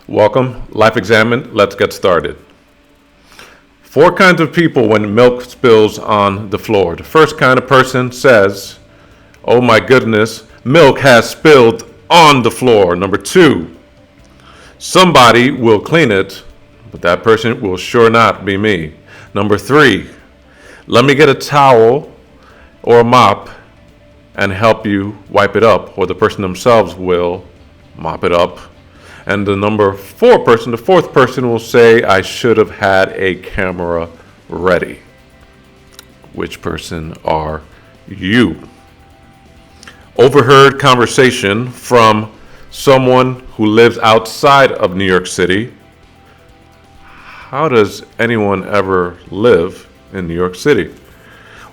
Welcome, Life Examined. Let's get started. 4 kinds of people when milk spills on the floor. The first kind of person says, "Oh my goodness, milk has spilled on the floor." Number 2, somebody will clean it, but that person will sure not be me. Number 3, let me get a towel or a mop and help you wipe it up, or the person themselves will mop it up. And the number 4 person, the 4th person will say, "I should have had a camera ready." Which person are you? Overheard conversation from someone who lives outside of New York City. How does anyone ever live in New York City?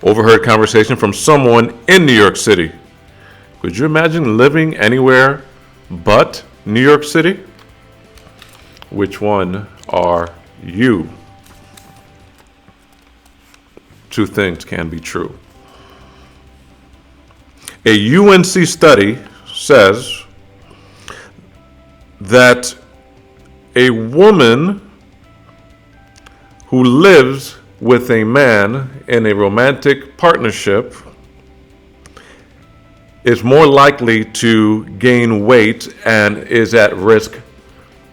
Overheard conversation from someone in New York City. Could you imagine living anywhere but New York City? Which one are you? 2 things can be true. A UNC study says that a woman who lives with a man in a romantic partnership is more likely to gain weight and is at risk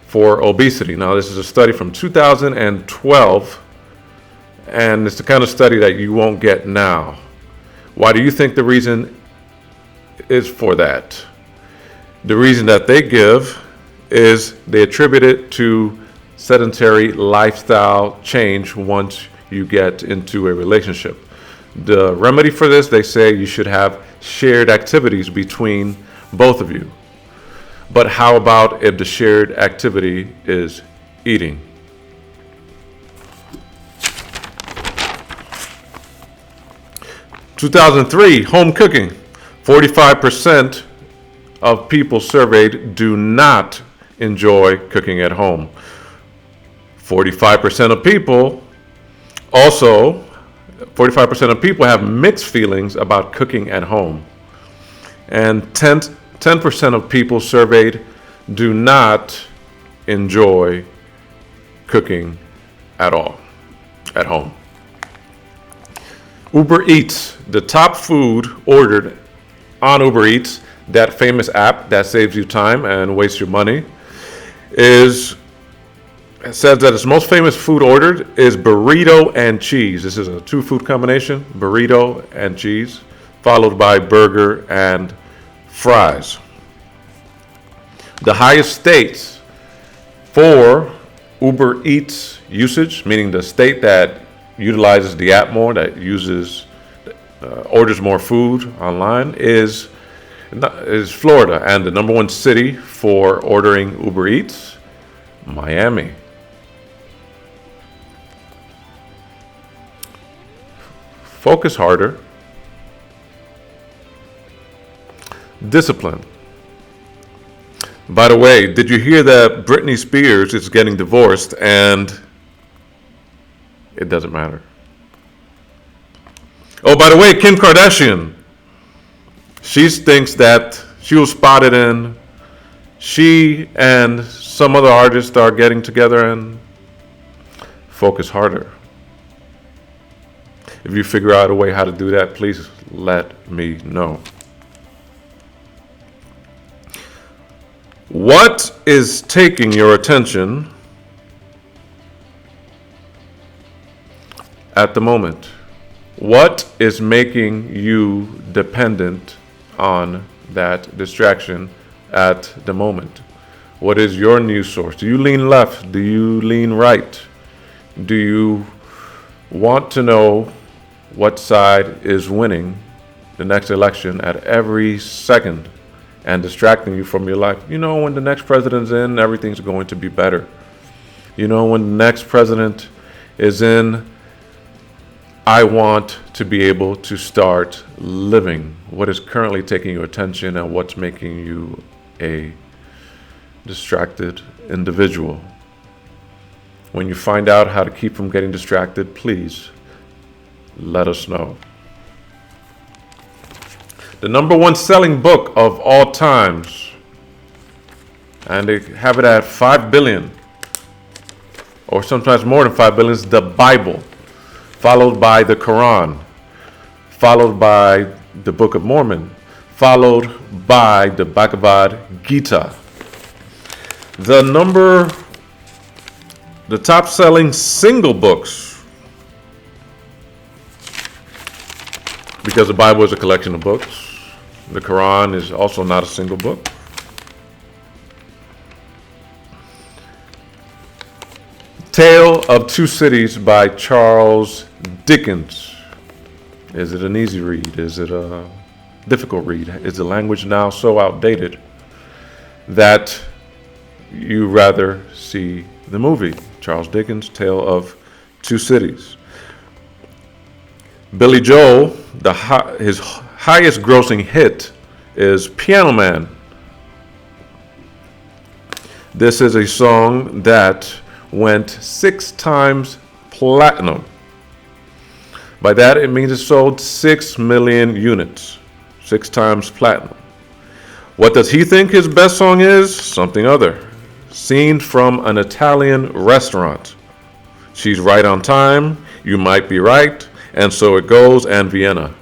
for obesity. Now, this is a study from 2012, and it's the kind of study that you won't get now. Why do you think the reason is for that? The reason that they give is they attribute it to sedentary lifestyle change once you get into a relationship. The remedy for this, they say you should have shared activities between both of you. But how about if the shared activity is eating? (2003) home cooking. 45% of people surveyed do not enjoy cooking at home. 45% of people have mixed feelings about cooking at home. And 10% of people surveyed do not enjoy cooking at all at home. Uber Eats, the top food ordered on Uber Eats, that famous app that saves you time and wastes your money, says that its most famous food ordered is burrito and cheese. This is a 2 food combination, burrito and cheese, followed by burger and fries. The highest states for Uber Eats usage, meaning the state that utilizes the app more, that orders more food online, is Florida. And the number 1 city for ordering Uber Eats, Miami. Focus harder. Discipline. By the way, did you hear that Britney Spears is getting divorced and it doesn't matter? Oh, by the way, Kim Kardashian, she thinks that she was spotted in, she and some other artists are getting together, and focus harder. If you figure out a way how to do that, please let me know. What is taking your attention at the moment? What is making you dependent on that distraction at the moment? What is your news source? Do you lean left? Do you lean right? Do you want to know what side is winning the next election at every second and distracting you from your life? You know, when the next president's in, everything's going to be better. You know, when the next president is in, I want to be able to start living. What is currently taking your attention and what's making you a distracted individual? When you find out how to keep from getting distracted, please let us know. The number 1 selling book of all times and they have it at 5 billion, or sometimes more than 5 billion, is the Bible, followed by the Quran, followed by the Book of Mormon, followed by the Bhagavad Gita. The top selling single books, because the Bible is a collection of books, the Quran is also not a single book. Tale of Two Cities by Charles Dickens. Is it an easy read? Is it a difficult read? Is the language now so outdated that you rather see the movie? Charles Dickens' Tale of Two Cities. Billy Joel, his highest grossing hit is Piano Man. This is a song that went 6 times platinum. By that, it means it sold 6 million units. 6 times platinum. What does he think his best song is? Something other. Scene from an Italian restaurant. She's right on time, you might be right, and so it goes, and Vienna.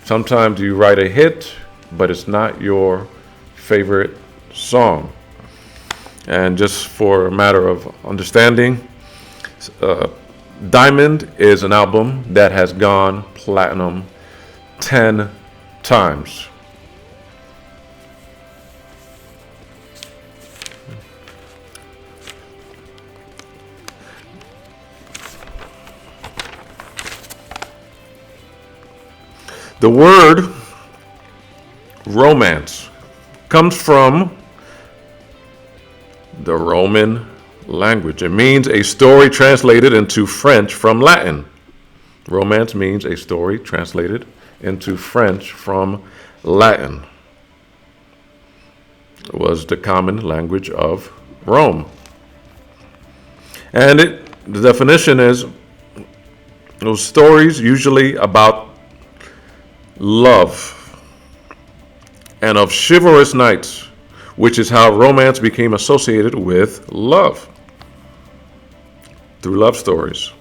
Sometimes you write a hit, but it's not your favorite song. And just for a matter of understanding, Diamond is an album that has gone platinum 10 times. The word romance comes from the Roman language. It means a story translated into French from Latin. Romance means a story translated into French from Latin. It was the common language of Rome. And the definition is those stories usually about love and of chivalrous knights, which is how romance became associated with love, through love stories.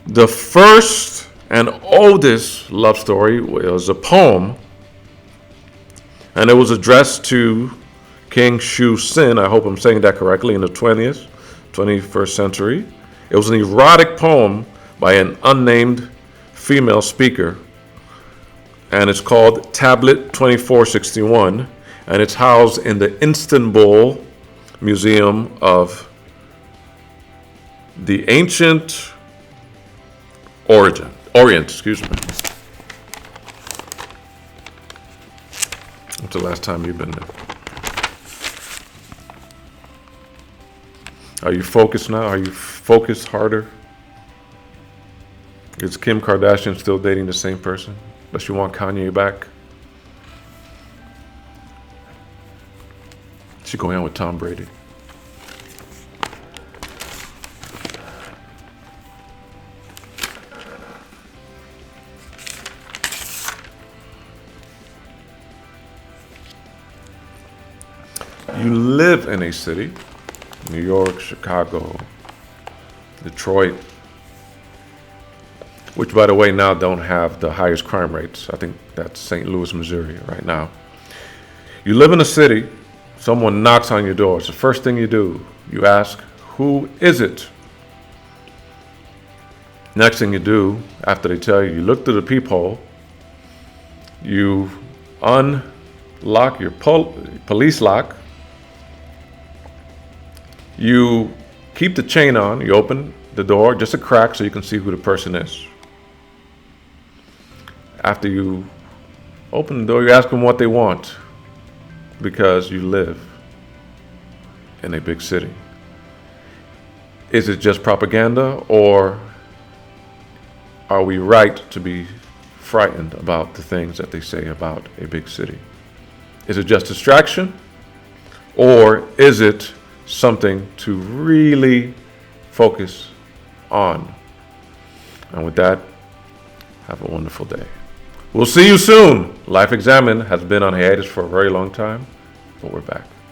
The first and oldest love story was a poem, and it was addressed to King Shu Sin, I hope I'm saying that correctly, in the 21st century. It was an erotic poem by an unnamed female speaker, and it's called Tablet 2461, and it's housed in the Istanbul Museum of the Ancient Orient. When's the last time you've been there? Are you focused now? Are you focused harder? Is Kim Kardashian still dating the same person? Does she want Kanye back? Is she going out with Tom Brady? You live in a city, New York, Chicago, Detroit, which, by the way, now don't have the highest crime rates. I think that's St. Louis, Missouri right now. You live in a city, someone knocks on your door. It's the first thing you do. You ask, who is it? Next thing you do, after they tell you, you look through the peephole, you unlock your police lock, you keep the chain on, you open the door just a crack so you can see who the person is. After you open the door, you ask them what they want, because you live in a big city. Is it just propaganda, or are we right to be frightened about the things that they say about a big city? Is it just distraction, or is it something to really focus on? And with that, have a wonderful day. We'll see you soon. Life Examined has been on hiatus for a very long time. but we're back.